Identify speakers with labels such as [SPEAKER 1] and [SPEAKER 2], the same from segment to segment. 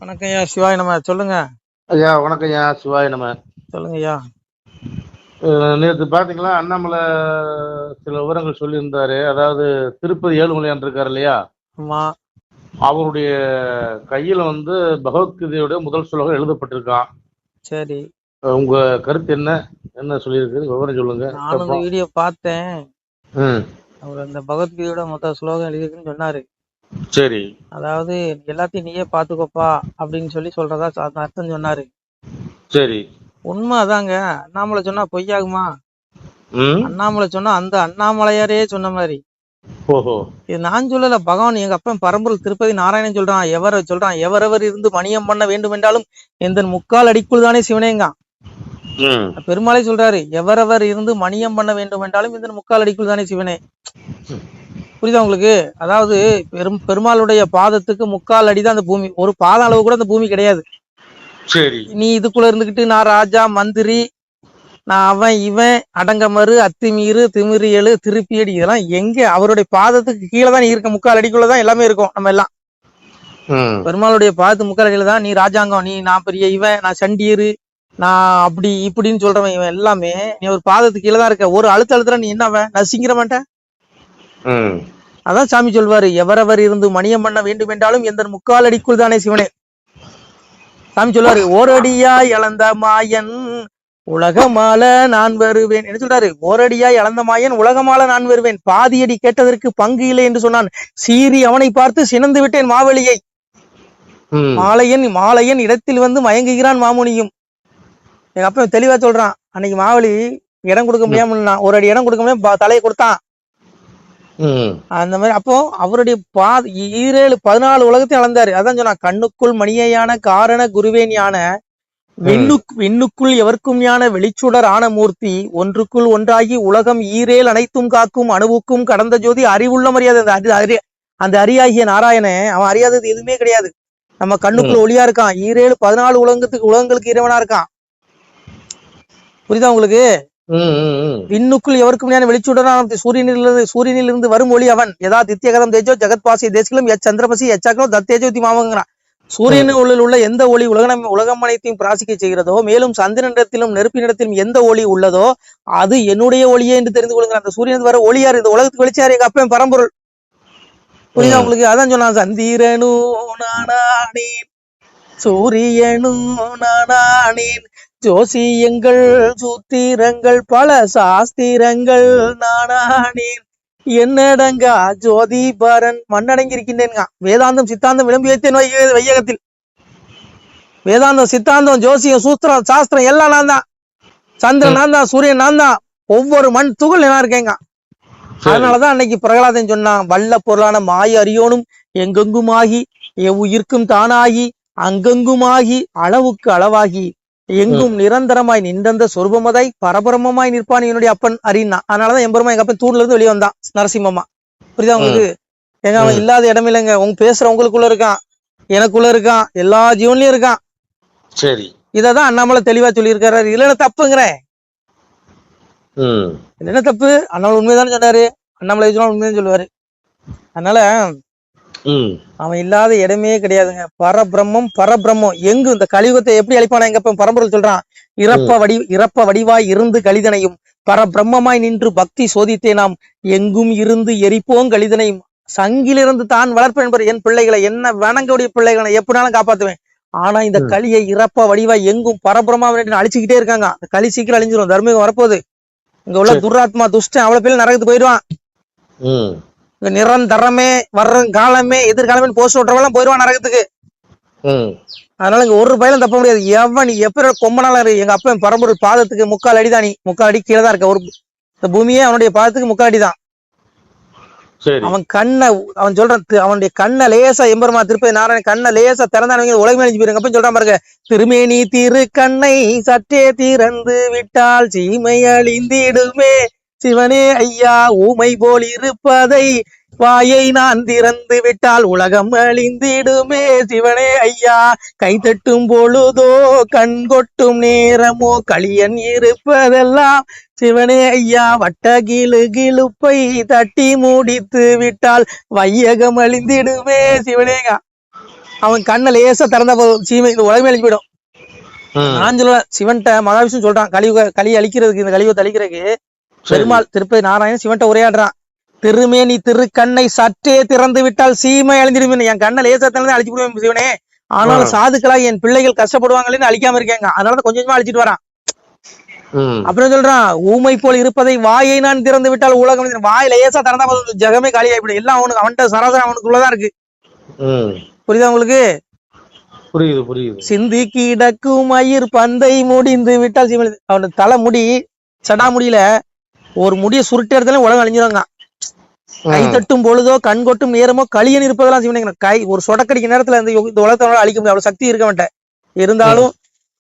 [SPEAKER 1] வணக்கம் ஐயா. சிவாய் நம்ம சொல்லுங்க.
[SPEAKER 2] ஐயா வணக்கம் ஐயா, சிவாய நம்ம.
[SPEAKER 1] சொல்லுங்க ஐயா.
[SPEAKER 2] நேற்று பார்த்தீங்களா, அண்ணாமலை சில விவரங்கள் சொல்லியிருந்தாரு. அதாவது திருப்பதி ஏழுமலையான் இருக்காரு இல்லையா,
[SPEAKER 1] ஆமா.
[SPEAKER 2] அவருடைய கையில பகவத்கீதையுடைய முதல் ஸ்லோகம் எழுதப்பட்டிருக்கான்.
[SPEAKER 1] சரி.
[SPEAKER 2] உங்க கருத்து என்ன? என்ன சொல்லியிருக்கு, விவரம் சொல்லுங்க.
[SPEAKER 1] நானும் இந்த வீடியோ பார்த்தேன்.
[SPEAKER 2] ம்.
[SPEAKER 1] அவர் அந்த பகவத்கீதையோட மொத்த ஸ்லோகம் எழுதிருக்குன்னு சொன்னாரு.
[SPEAKER 2] சரி
[SPEAKER 1] அதாவது எல்லாத்தையும் நீயே பாத்துக்கோப்பா அப்படின்னு சொல்றதா அந்த அர்த்தம் சொன்னாரு.
[SPEAKER 2] சரி.
[SPEAKER 1] உண்மை அதாங்க. அண்ணாமலை சொன்னா பொய்யாகுமா?
[SPEAKER 2] ம்.
[SPEAKER 1] அண்ணாமலை சொன்னா அந்த அண்ணாமலையாரே சொன்ன மாதிரி.
[SPEAKER 2] ஓஹோ.
[SPEAKER 1] இது நான் சொல்லல, பகவான் எங்க அப்பன் பரம்பொருள் திருப்பதி நாராயணன் சொல்றான். எவரவர் இருந்து மணியம் பண்ண வேண்டும் என்றாலும் எந்த முக்கால் அடிக்குள் தானே சிவனேங்க. பெருமாளை சொல்றாரு, எவரவர் இருந்து மணியம் பண்ண வேண்டும் என்றாலும் இந்த முக்கால் அடிக்குள் தானே சிவனே. புரியுதா உங்களுக்கு? அதாவது பெருமாளுடைய பாதத்துக்கு முக்கால் அடிதான் அந்த பூமி. ஒரு பாத அளவு கூட அந்த பூமி கிடையாது.
[SPEAKER 2] சரி.
[SPEAKER 1] நீ இதுக்குள்ள இருந்துகிட்டு நான் ராஜா மந்திரி, நான் அவன் இவன், அடங்கமறு, அத்திமீறு, திமிரியலு, திருப்பியடி, இதெல்லாம் எங்க? அவருடைய பாதத்துக்கு கீழே தான் இருக்க, முக்கால் அடிக்குள்ளதான் எல்லாமே இருக்கும். நம்ம எல்லாம் பெருமாளுடைய பாதத்து முக்கால் அடியில தான். நீ ராஜாங்கம், நான் பெரிய இவன், நான் சண்டியரு, நான் அப்படி இப்படின்னு சொல்றவன் இவன் எல்லாமே நீ ஒரு பாதத்துக்கு கீழே தான் இருக்க. ஒரு அழுத்தத்துல நீ என்னவன் நசிங்கிற மாட்ட. அதான் சாமி சொல்வாரு, எவரவர் இருந்து மணியம் பண்ண வேண்டும் என்றாலும் எந்த முக்கால் அடிக்குள் தானே சிவனே. சாமி சொல்வாரு, ஓரடியா இழந்த மாயன் உலகமால நான் வருவேன். என்ன சொல்றாரு? ஓரடியா இழந்த மாயன் உலகமால நான் வருவேன், பாதியடி கேட்டதற்கு பங்கு இல்லை என்று சொன்னான். சீறி அவனை பார்த்து சினந்து விட்டேன் மாவெளியை. மாலையன் இடத்தில் மயங்குகிறான் மாமுனியும். எங்க அப்ப தெளிவா சொல்றான். அன்னைக்கு மாவெளி இடம் கொடுக்க முடியாம, ஒரு அடி இடம் கொடுக்க முடியாம தலையை கொடுத்தான். அந்த மாதிரி அப்போ அவருடைய 14 உலகத்தையும் அளந்தாரு. அதான் சொன்னா, கண்ணுக்குள் மணியான காரண குருவேன் யான விண்ணுக்குள் எவர்க்கும் ஞான வெளிச்சுடர் ஆன மூர்த்தி ஒன்றுக்குள் ஒன்றாகி உலகம் ஈரேல் அனைத்தும் காக்கும் அணுவுக்கும் கடந்த ஜோதி அறிவுள்ள மரியாதை. அந்த அரியாகிய நாராயண அவன் அறியாதது எதுவுமே கிடையாது. நம்ம கண்ணுக்குள்ள ஒளியா இருக்கான். 14 உலகங்களுக்கு இறைவனா இருக்கான். புரியுதா உங்களுக்கு? விண்ணுக்குள் எவருக்கும் வெளிச்சுடரான சூரியனில் இருந்து வரும் ஒளி அவன். எதா தித்தியகதம் தேஜோ ஜெகத்பாசி தேசிகளும் சந்திரபசி எச்சாக்கணும் தத்தேஜோதி மாமங்கிறான். சூரியனில் உள்ள எந்த ஒளி உலகம் அனைத்தையும் பிராசிக்க செய்கிறதோ, மேலும் சந்திரனிடத்திலும் நெருப்பினிடத்திலும் எந்த ஒளி உள்ளதோ அது என்னுடைய ஒளியே என்று தெரிந்து கொள்ளுங்க. அந்த சூரியன் வர ஒளியார், இந்த உலகத்துக்கு வெளிச்சாரு எங்க அப்பன் பரம்பொருள். புரியுதா உங்களுக்கு? அதான் சொன்னா, சந்திரனு நானானேன் சூரியனு நானானேன் ஜோசியங்கள் சூத்திரங்கள் பல சாஸ்திரங்கள் நானானேன் என்னடங்கா ஜோதி பரன் மண்ணடங்கி இருக்கின்றேன். வேதாந்தம் சித்தாந்தம் விளம்பி வைத்தேன் வையகத்தில். வேதாந்தம் சித்தாந்தம் ஜோசியம் சூத்திரம் சாஸ்திரம் எல்லாம் நான் தான். சந்திரன் நான் தான், சூரியன் நான் தான், ஒவ்வொரு மண் துகள் என்ன இருக்கேங்க. அதனாலதான் அன்னைக்கு பிரகலாதன் சொன்னான், வல்ல பொருளான மாய அறியோனும் எங்கெங்குமாகி உயிர்க்கும் தானாகி அங்கெங்குமாகி அளவுக்கு அளவாகி எங்கும் நிரந்தரமாய் நின்றந்த சொருபமதாய் பரபரமமாய் நிற்பான் என்னுடைய அப்பன் அறினா. அதனாலதான் எம்பெருமா எங்க அப்பன் தூண்ல இருந்து வெளியே வந்தான் நரசிம்மமா. புரியுதா உங்களுக்கு? எங்க அவன் இல்லாத இடம் இல்லைங்க. பேசுற உங்களுக்குள்ள இருக்கான், எனக்குள்ள இருக்கான், எல்லா ஜீவன்லயும் இருக்கான். சரி, இததான் அண்ணாமலை தெளிவா சொல்லி இருக்காரு. இதுல என்ன தப்புங்கிறேன்? என்ன தப்பு? அண்ணாமலை உண்மைதானே சொன்னாரு. அண்ணாமலை உண்மைதான் சொல்லுவாரு. அதனால அவன் இல்லாத இடமே கிடையாதுங்க. பரபிரம்மம் எங்கு இந்த கலியுகத்தை எப்படி அழிப்பான எங்க பரம்பொருள் சொல்றான், இறப்ப வடிவாய் இருந்து கலிதனையும் பரபிரம்மமாய் நின்று பக்தி சோதித்தே நாம் எங்கும் இருந்து எரிப்போம் கலிதனையும் சங்கிலிருந்து தான் வளர்ப்பேன் என்பது. என் பிள்ளைகளை, என்ன வணங்கக்கூடிய பிள்ளைகளை எப்படினாலும் காப்பாத்துவேன். ஆனா இந்த கலியை இறப்ப வடிவாய் எங்கும் பரபிரமா அழிச்சுக்கிட்டே இருக்காங்க. அந்த களி சீக்கிரம் அழிஞ்சிரும். தர்மம் வரப்போகுது. இங்க உள்ள துராத்மா துஷ்டன் அவ்வளவு பேர் நரகத்துக்கு போயிடுவான். நிரந்தரமே வர்ற காலமே எதிர்காலமே போஸ்ட் ஓட்டுறவெல்லாம் போயிடுவான் நரகத்துக்கு. அதனால இங்க ஒரு பயிலும் தப்ப முடியாது. எவன் எப்ப கொம்பனால எங்க அப்ப பரம்பொருள் பாதத்துக்கு முக்கால் அடி தான். நீ முக்கால் அடி கீழே தான் இருக்க. ஒரு இந்த பூமியே அவனுடைய பாதத்துக்கு முக்கால் அடி தான். அவன் சொல்றான், அவனுடைய கண்ணை லேசா எம்பெருமா திருப்பதி நாராயணன் கண்ணை லேசா திறந்தானவங்க உலகமே அழிஞ்சு போயிருங்க. அப்ப சொல்றான் பாருங்க, திருமேனி திரு கண்ணை சற்றே திறந்து விட்டால் சீமை அழிந்திடுமே சிவனே ஐயா, ஊமை போல் இருப்பதை வாயை நான் திறந்து விட்டால் உலகம் அழிந்திடுமே சிவனே ஐயா, கை தட்டும் பொழுதோ கண் கொட்டும் நேரமோ களியன் இருப்பதெல்லாம் சிவனே ஐயா, வட்ட கிளுப்பை தட்டி மூடித்து விட்டால் வையகம் அழிந்திடுமே சிவனேங்க. அவன் கண்ணை லேசா திறந்தா போதும் சீமை இந்த உலகமே அழிஞ்சு போயிடும். நான் சொல்ல சிவன்ட்ட மகாவிஷ்ணு சொல்றான், கலி அழிக்கிறதுக்கு, இந்த கலியுகத்தை அழிக்கிறதுக்கு பெருமாள் திருப்பதி நாராயணன் சிவன்ட்ட உரையாடுறான். திருமேனி திருக்கண்ணை சற்றே திறந்து விட்டால் சீமை அழிஞ்சிருமே, என் கண்ணை லேசா திறந்து அழிச்சு விடுவேன் சிவனே, ஆனாலும் சாதுக்களா என் பிள்ளைகள் கஷ்டப்படுவாங்களேன்னு அழிக்காம இருக்கேங்க, அதனாலதான் கொஞ்சம் கொஞ்சமா அழிச்சிட்டு வரான். அப்புறம் சொல்றான், ஊமை போல் இருப்பதை வாயை நான் திறந்து விட்டால் உலகம், வாய் லேசா திறந்தா ஜெகமே காலி ஆயிடும், எல்லாம் அவனுக்கு அவன்கிட்ட சராசரி அவனுக்குள்ளதான் இருக்கு. புரியுதா உங்களுக்கு?
[SPEAKER 2] புரியுது புரியுது.
[SPEAKER 1] சிந்தி கிடக்கும் மயிர் பந்தை முடிந்து விட்டால் சீமை, அவனுக்கு தலை முடி சடா முடியல ஒரு முடிய சுருட்டு இடத்துல உலகம் அழிஞ்சிருவாங்க. கை தட்டும் பொழுதோ கண் கொட்டும் நேரமோ களியன் இருப்பதெல்லாம் சிவனை கை ஒரு சொடக்கடிக்க நேரத்துல இந்த உலகத்தை அழிக்க முடியாது, அவ்வளவு சக்தி இருக்க மாட்டேன். இருந்தாலும்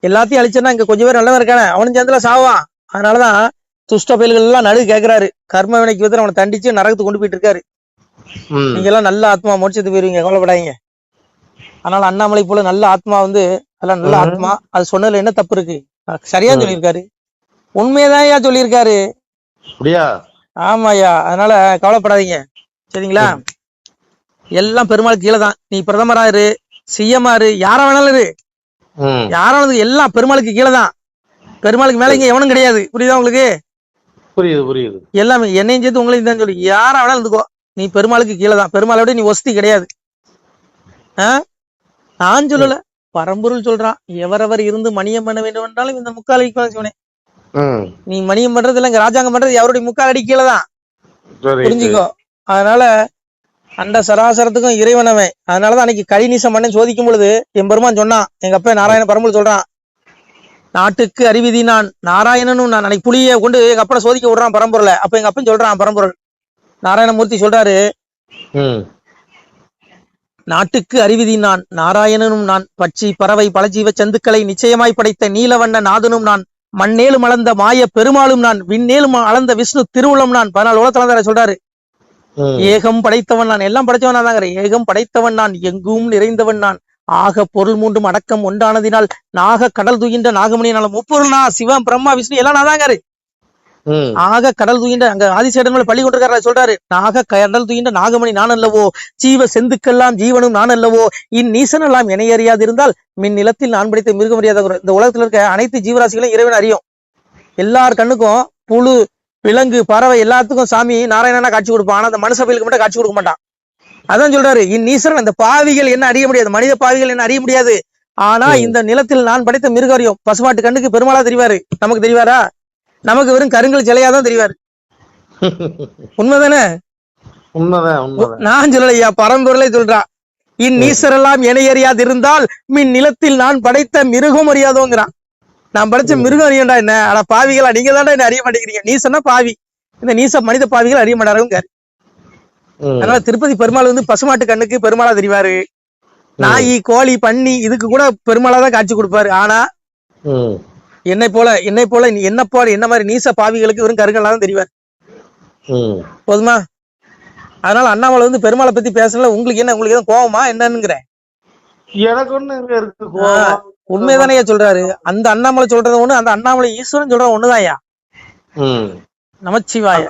[SPEAKER 1] எல்லாத்தையும் அழிச்சா இங்க கொஞ்சம் பேர் நல்லவன் இருக்கானே அவனும் சேர்ந்துல சாவான். அதனாலதான் துஷ்ட பயல்கள் எல்லாம் நடு கேட்கிறாரு, கர்ம வினைக்கு வந்து அவனை தண்டிச்சு நரகத்துக்கு கொண்டு போயிட்டு இருக்காரு. நீங்க எல்லாம் நல்ல ஆத்மா முடிச்சது போயிருவீங்க, கவலைப்படாதீங்க. அதனால அண்ணாமலை போல நல்ல ஆத்மா வந்து அதெல்லாம் நல்ல ஆத்மா, அது சொன்னதுல என்ன தப்பு இருக்கு? சரியா சொல்லியிருக்காரு, உண்மையதான் சொல்லியிருக்காரு. ஆமாய்யா, அதனால கவலைப்படாதீங்க சரிங்களா. எல்லாம் பெருமாளுக்கு கீழே தான். நீ பிரதமரா இரு, சிஎம் இரு, யாரா வேணாலும் இரு, யாரானது எல்லாம் பெருமாளுக்கு கீழே தான். பெருமாளுக்கு மேல இங்க எவனும் கிடையாது. புரியுதா உங்களுக்கு?
[SPEAKER 2] புரியுது புரியுது.
[SPEAKER 1] எல்லாமே என்னையும் சேர்த்து உங்களையும் தான் சொல்லி யாரா வேணாலும் இருந்துக்கோ, நீ பெருமாளுக்கு கீழே தான். பெருமாளோட நீ வசதி கிடையாது. நான் சொல்லல, பரம்பொருள் சொல்றான். எவரவர் இருந்து மணியம் பண்ண வேண்டும் என்றாலும் இந்த முக்கால் அடிக்கலாம் சிவனே. நீ மணியம் பண்றது இல்ல, ராஜாங்கம் பண்றது அவருடைய முக்கால் அடி கீழே தான், புரிஞ்சுக்கோ. அதனால அந்த சராசரத்துக்கும் இறைவனவன். அதனாலதான் அன்னைக்கு கலிநீசம் மண்ணை சோதிக்கும் பொழுது என் பெருமான் சொன்னான், எங்க அப்பா நாராயண பரம்பொருள் சொல்றான், நாட்டுக்கு அறிவிதி நான் நாராயணனும் நான். அன்னைக்கு புலியை கொண்டு எங்க அப்பனை சோதிக்க விடுறான் பரம்பொருளை. அப்ப எங்க அப்பன் சொல்றான், பரம்பொருள் நாராயணமூர்த்தி சொல்றாரு, நாட்டுக்கு அறிவிதி நான் நாராயணனும் நான், பட்சி பறவை பலஜீவ சந்துக்களை நிச்சயமாய் படைத்த நீலவண்ண நாதனும் நான், மண்ணேலும் அளந்த மாய பெருமாளும் நான், விண்ணேலும் அளந்த விஷ்ணு திருவுளம் நான். 14 உலகத்துல சொல்றாரு, ஏகம் படைத்தவன் நான், எல்லாம் படைச்சவன் நான் தாங்க, ஏகம் படைத்தவன் நான், எங்கும் நிறைந்தவன் நான், ஆக பொருள் மூன்றும் அடக்கம் ஒன்றானதினால் நாக கடல் தூகின்ற நாகமணியினால முப்பொருள்னா சிவம் பிரம்மா விஷ்ணு எல்லாம் நான் தாங்க. ஆக கடல் தூகின்ற அங்க ஆதிசேடன் பள்ளி கொண்டிருக்காரு சொல்றாரு, நாக கடல் தூகின்ற நாகமணி நான் அல்லவோ, ஜீவ செந்துக்கெல்லாம் ஜீவனும் நான் அல்லவோ, இந்நீசன் எல்லாம் என்னை அறியாது இருந்தால் மின் நிலத்தில் நான் படைத்த மிருக முடியாத. இந்த உலகத்துல இருக்க அனைத்து ஜீவராசிகளும் இறைவன் அறியும். எல்லார் கண்ணுக்கும் புழு விலங்கு பறவை எல்லாத்துக்கும் சாமி நாராயணனா காட்சி கொடுப்பான், ஆனா அந்த மனுஷபைகளுக்கு மட்டும் காட்சி கொடுக்க மாட்டான். அதான் சொல்றாரு, இந்நீசன் இந்த பாவிகள் என்ன அறிய முடியாது, மனித பாவிகள் என்ன அறிய முடியாது, ஆனா இந்த நிலத்தில் நான் படைத்த மிருகம் அறியும். பசுமாட்டு கண்ணுக்கு பெருமாளா தெரிவாரு, நமக்கு தெரிவாரா? நமக்கு வெறும் கருங்கல் சிலையாதான் தெரிவாரு. உண்மைதானே? நான் சொல்லலையா, பரம்பொருளை சொல்றா. இந்நீசரெல்லாம் என்னை அறியாது இருந்தால் மின் நிலத்தில் நான் படைத்த மிருகம் அறியாதோங்கிறான். நான் படைச்ச மிருகம் அறியண்டா என்ன? ஆனா பாவிகளா நீங்க தாண்டா என்ன அறிய மாட்டேங்கிறீங்க. நீசன்னா பாவி, இந்த நீச மனித பாவிகள் அறிய மாட்டாருங்க. அதனால திருப்பதி பெருமாள் வந்து பசுமாட்டு கண்ணுக்கு பெருமாளா தெரிவாரு, நாய் கோழி பன்னி இதுக்கு கூட பெருமாளா தான் காட்சி கொடுப்பாரு. ஆனா என்னை போல என்ன மாதிரி நீச பாவிகளுக்கு வெறும் கருங்கல்லா தான் தெரிவார். போதுமா? அதனால அண்ணாமலை வந்து பெருமாளை பத்தி பேசல. உங்களுக்கு என்ன, உங்களுக்கு எதுவும் கோவமா என்னன்னுங்கிறேன்?
[SPEAKER 2] எனக்கு ஒண்ணு இருக்கு,
[SPEAKER 1] உண்மைதானே சொல்றாரு. அந்த அண்ணாமலை சொல்றது ஒண்ணு, அந்த அண்ணாமலை ஈஸ்வரன் சொல்றது ஒண்ணுதான்யா. நமச்சிவாய.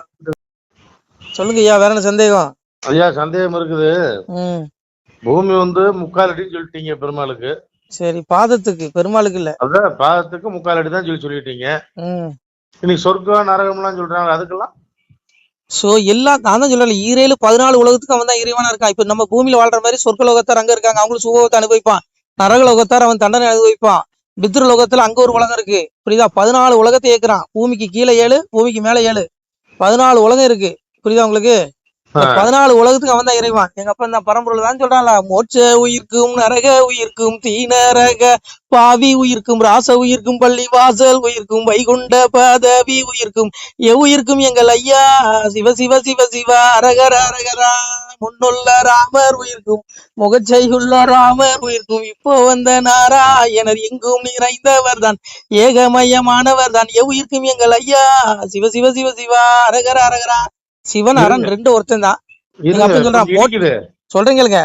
[SPEAKER 1] சொல்லுங்க ஐயா, வேற என்ன சந்தேகம்?
[SPEAKER 2] ஐயா சந்தேகம் இருக்குது. பூமி வந்து 3/4 அடின்னு சொல்லிட்டீங்க பெருமாளுக்கு.
[SPEAKER 1] சரி, பாதத்துக்கு, பெருமாளுக்கு இல்ல.
[SPEAKER 2] அதான் பாதத்துக்கு 3/4 அடி தான் சொல்லிட்டீங்க. இன்னைக்கு சொர்க்கம் நரகம் எல்லாம் சொல்றாங்க, அதுக்கெல்லாம்
[SPEAKER 1] சோ எல்லாம் நான் தான் சொல்லல, 14 உலகத்துக்கு அவன் தான் இறைவனா இருக்கான். இப்ப நம்ம பூமியில வாழ்ற மாதிரி சொர்க்க லோகத்தார் அங்க இருக்காங்க, அவங்களும் சுகத்தை அனுபவிப்பான். நரக லோகத்தார் அவன் தண்டனை அனுபவிப்பான். பித்ரு லோகத்துல அங்க ஒரு உலகம் இருக்கு, புரியுதா? 14 உலகத்தை ஏற்கிறான். பூமிக்கு கீழே 7, பூமிக்கு மேல 7, 14 உலகம் இருக்கு. புரியுதா உங்களுக்கு? 14 உலகத்துக்கு அவன் தான் இறைவான். எங்க அப்பா தான் பரம்பொருள் தான் சொல்றான்ல, மோட்ச உயிர்க்கும் நரக உயிர்க்கும் தீநரக பாவி உயிர்க்கும் ராச உயிர்க்கும் பள்ளி வாசல் உயிர்க்கும் வைகுண்ட பதவி உயிர்க்கும் எவ்வுயிர்க்கும் எங்கள் ஐயா சிவ சிவ சிவ சிவ அரகர அரகரா முன்னுள்ள ராமர் உயிர்க்கும் முகச்சையுள்ள ராமர் உயிர்க்கும் இப்போ வந்த நாராயணர் எங்கும் நிறைந்தவர் தான் ஏகமயமானவர் தான் எவ்வுயிர்க்கும் எங்கள் ஐயா சிவ சிவ சிவ சிவா அரகர அரகரா. சிவன் அரண் 2 ஒருத்தன் தான். சொல்றீங்க,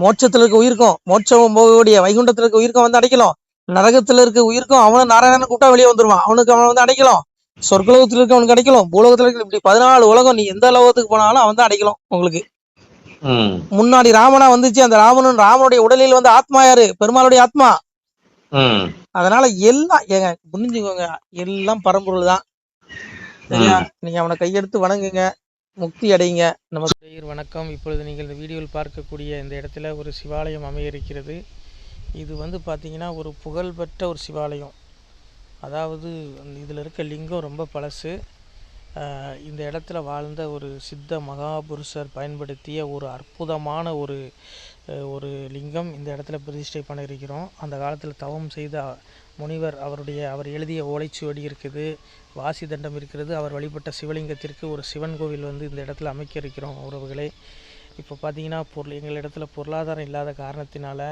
[SPEAKER 1] மோட்சத்துல இருக்க உயிருக்கும், மோட்சம் போகக்கூடிய வைகுண்டத்துல இருக்க உயிருக்கும் வந்து அடைக்கலாம். நரகத்துல இருக்க உயிருக்கும் அவனும் நாராயணன் கூட்டா வெளியே வந்துருவான், அவனுக்கு அவன் வந்து அடைக்கலாம். சொர்க்கலோகத்துல இருக்க அவனுக்கு அடைக்கலாம், பூலோகத்துல இருக்க இப்படி 14 உலகம். நீ எந்த லோகத்துக்கு போனாலும் அவன் தான் அடைக்கலாம் உங்களுக்கு. முன்னாடி ராமனா வந்துச்சு. அந்த ராமனுடைய உடலில் வந்து ஆத்மா யாரு? பெருமாளுடைய ஆத்மா. அதனால எல்லாம் ஏங்க புரிஞ்சுக்கோங்க, எல்லாம் பரம்பொருள் தான். சரியா? நீங்க அவனை கையெடுத்து வணங்குங்க, முக்தி அடைங்க. நமக்கு வணக்கம். இப்பொழுது நீங்கள் இந்த வீடியோவில் பார்க்கக்கூடிய இந்த இடத்துல ஒரு சிவாலயம் அமைய இருக்கிறது. இது வந்து பார்த்தீங்கன்னா ஒரு புகழ்பெற்ற ஒரு சிவாலயம். அதாவது இதில் இருக்க லிங்கம் ரொம்ப பழசு. இந்த இடத்துல வாழ்ந்த ஒரு சித்த மகாபுருஷர் பயன்படுத்திய ஒரு அற்புதமான ஒரு லிங்கம் இந்த இடத்துல பிரதிஷ்டை பண்ண இருக்கிறோம். அந்த காலத்தில் தவம் செய்த முனிவர் அவர் எழுதிய ஓலைச்சுவடி இருக்குது, வாசி தண்டம் இருக்கிறது. அவர் வழிபட்ட சிவலிங்கத்திற்கு ஒரு சிவன் கோவில் வந்து இந்த இடத்துல அமைக்க இருக்கிறோம் உறவுகளே. இப்போ பார்த்தீங்கன்னா எங்கள் இடத்துல பொருளாதாரம் இல்லாத காரணத்தினால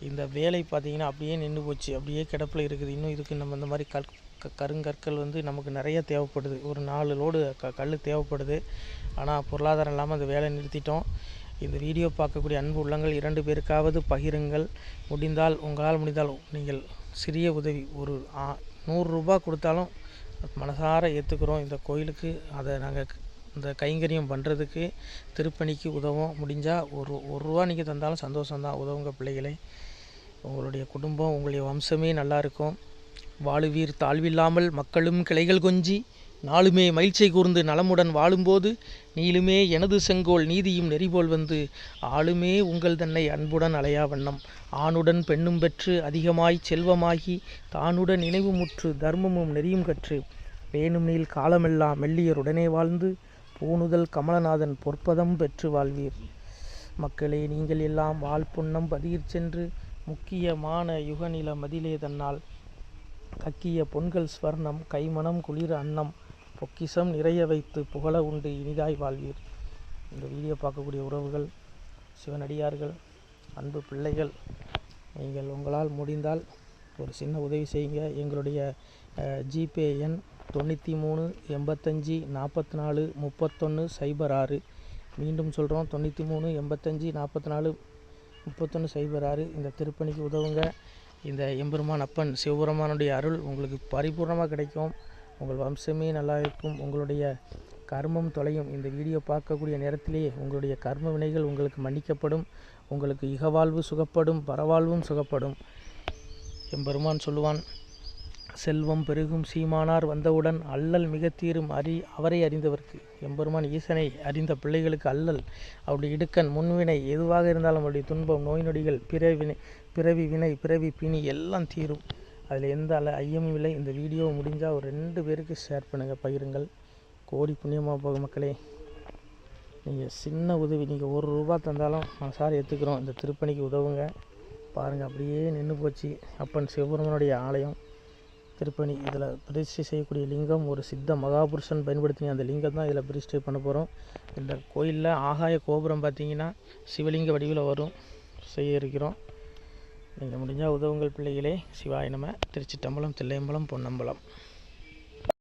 [SPEAKER 1] இந்த வேலை பார்த்திங்கன்னா அப்படியே நின்று போச்சு, அப்படியே கிடப்பில் இருக்குது. இன்னும் இதுக்கு நம்ம இந்த மாதிரி கருங்கற்கள் வந்து நமக்கு நிறைய தேவைப்படுது. ஒரு 4 லோடு கல் தேவைப்படுது. ஆனால் பொருளாதாரம் இல்லாமல் அந்த வேலை நிறுத்திட்டோம். இந்த வீடியோ பார்க்கக்கூடிய அன்பு உள்ளங்கள் 2 பேருக்காவது பகிருங்கள். உங்களால் முடிந்தால் நீங்கள் சிறிய உதவி ஒரு 100 ரூபா கொடுத்தாலும் மனசார ஏற்றுக்கிறோம் இந்த கோயிலுக்கு. அதை நாங்கள் இந்த கைங்கரியம் பண்ணுறதுக்கு திருப்பணிக்கு உதவும். முடிஞ்சால் ஒரு ரூபா நீங்கள் தந்தாலும் சந்தோஷம்தான். உதவுங்க பிள்ளைகளே. உங்களுடைய குடும்பம், உங்களுடைய வம்சமே நல்லா இருக்கும். வாழுவீர் தாழ்வில்லாமல் மக்களும் கிளைகள் கொஞ்சி நாளுமே மகிழ்ச்சி கூர்ந்து நலமுடன் வாழும்போது நீளுமே எனது செங்கோல் நீதியும் நெறிபோல் வந்து ஆளுமே உங்கள் தன்னை அன்புடன் அலையா வண்ணம் ஆணுடன் பெண்ணும் பெற்று அதிகமாய் செல்வமாகி தானுடன் நினைவு முற்று தர்மமும் நெறியும் கற்று பேணும் நீள் காலமெல்லாம் மெல்லியருடனே வாழ்ந்து பூணுதல் கமலநாதன் பொற்பதம் பெற்று வாழ்வீர். மக்களே, நீங்கள் எல்லாம் வாழ்புன்னம் பதியிற் சென்று முக்கியமான யுகநில மதிலே தன்னால் கக்கிய பொன்கள் ஸ்வர்ணம் கைமணம் குளிர அன்னம் பொக்கிசம் நிறைய வைத்து புகழ உண்டு இனிதாய் வாழ்வீர். இந்த வீடியோ பார்க்கக்கூடிய உறவுகள், சிவனடியார்கள், அன்பு பிள்ளைகள், நீங்கள் உங்களால் முடிந்தால் ஒரு சின்ன உதவி செய்யுங்க. எங்களுடைய ஜிபே எண் 93 85 44 31 06. மீண்டும் சொல்கிறோம், 93 85 44 31 06. இந்த திருப்பணிக்கு உதவுங்க. இந்த எம்பெருமான் அப்பன் சிவபெருமானுடைய அருள் உங்களுக்கு பரிபூர்ணமாக கிடைக்கும். உங்கள் வம்சமே நல்லா இருக்கும். உங்களுடைய கர்மம் தொலையும். இந்த வீடியோ பார்க்கக்கூடிய நேரத்திலேயே உங்களுடைய கர்ம வினைகள் உங்களுக்கு மன்னிக்கப்படும். உங்களுக்கு இகவாழ்வு சுகப்படும், பரவாழ்வும் சுகப்படும். எம்பெருமான் சொல்லுவான், செல்வம் பெருகும் சீமானார் வந்தவுடன் அல்லல் மிக தீரும் அவரை அறிந்தவர்க்கு. எம்பெருமான் ஈசனை அறிந்த பிள்ளைகளுக்கு அல்லல், அவருடைய இடுக்கண், முன்வினை எதுவாக இருந்தாலும் அவருடைய துன்பம், நோய் நொடிகள், பிறவி வினை, பிறவி பிணி எல்லாம் தீரும். அதில் எந்த ஐயமும் இல்லை. இந்த வீடியோ முடிஞ்சால் ஒரு 2 பேருக்கு ஷேர் பண்ணுங்கள், பகிருங்கள். கோடி புண்ணியமாக போகும் மக்களே. நீங்கள் சின்ன உதவி, நீங்கள் 1 ரூபா தந்தாலும் மனசார ஏற்றுக்கிறோம். இந்த திருப்பணிக்கு உதவுங்க. பாருங்கள், அப்படியே நின்று போச்சு அப்பன் சிவபெருமானுடைய ஆலயம் திருப்பணி. இதில் பிரதிஷ்டை செய்யக்கூடிய லிங்கம் ஒரு சித்த மகாபுருஷன் பயன்படுத்தின அந்த லிங்கம் தான் இதில் பிரதிஷ்டை பண்ண போகிறோம். இந்த கோயிலில் ஆகாய கோபுரம் பார்த்திங்கன்னா சிவலிங்க வடிவில் வரும், செய்ய இருக்கிறோம். நீங்கள் முடிஞ்சால் உதவுங்கள் பிள்ளைகளே. சிவாய நம. திருச்சிட்டம்பலம், தில்லையம்பலம், பொன்னம்பலம்.